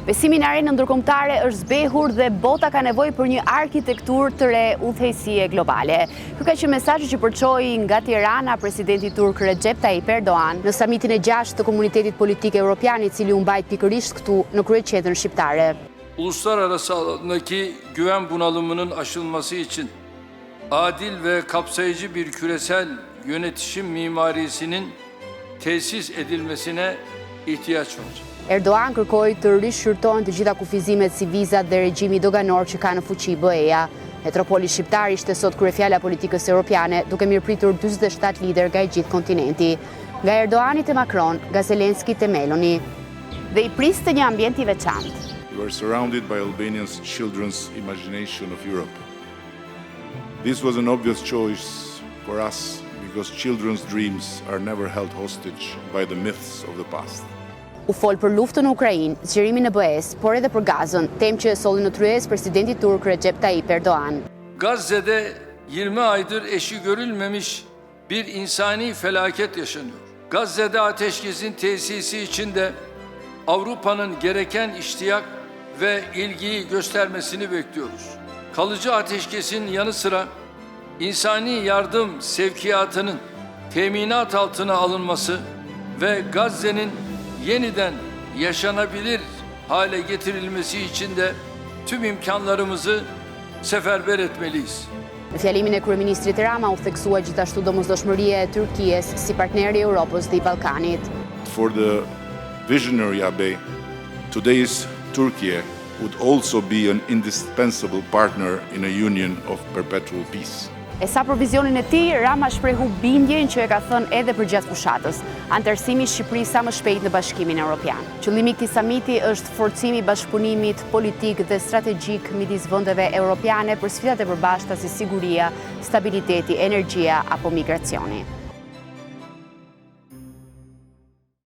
Besimi në arenën ndërkombëtare është zbehur dhe bota ka nevojë për një arkitekturë të re udhëheqësie globale. Ky ka qenë mesazhi që përçoi nga Tirana presidenti turk Recep Tayyip Erdogan në samitin e 6 të Komunitetit Politik Evropian, i cili u mbajt pikërisht këtu në kryeqendrën shqiptare. Uluslararası alandaki güven bunalımının aşılması için adil ve kapsayıcı bir küresel yönetişim mimarisinin tesis edilmesine ihtiyaç var. Erdogan kërkoi të rishqyrtohen të gjitha kufizimet si vizat dhe regjimi doganor që ka në fuqi BE-ja. Metropoli shqiptar ishte sot kryefjala politikës europiane, duke mirëpritur 47 lider nga i gjithë kontinenti, nga Erdogani te Macron, nga Zelenski te Meloni, dhe i priste një ambient i veçantë. You are surrounded by Albanians' children's imagination of Europe. This was an obvious choice for us because children's dreams are never held hostage by the myths of the past. U fol për luftën në Ukrainë, zgjerimin e BE-s, por edhe për gazën, temë që e solli në tryez presidenti turk Recep Tayyip Erdogan. Gazze'de 20 aydır eşi görülmemiş bir insani felaket yaşanıyor. Gazze'de ateşkesin tesisi için de Avrupa'nın gereken iştiyak ve ilgiyi göstermesini bekliyoruz. Kalıcı ateşkesin yanı sıra insani yardım sevkiyatının teminat altına alınması ve Gazze'nin yeniden yaşanabilir hale getirilmesi için de tüm imkanlarımızı seferber etmeliyiz. Në fjalimin e kryeministrit Rama u theksua gjithashtu domosdoshmëria e Turqisë si partneri i Europës dhe i Ballkanit. For the visionary Abe, today's Turkey would also be an indispensable partner in a union of perpetual peace. E sa për vizionin e tij, Rama shprehu bindjen që e ka thënë edhe përgjatë fushatës, anëtarësimi i Shqipërisë sa më shpejt në Bashkimin Evropian. Qëllimi i këtij samiti është forcimi i bashkëpunimit politik dhe strategjik midis vendeve europiane për sfidat e përbashkëta si siguria, stabiliteti, energjia apo migracioni.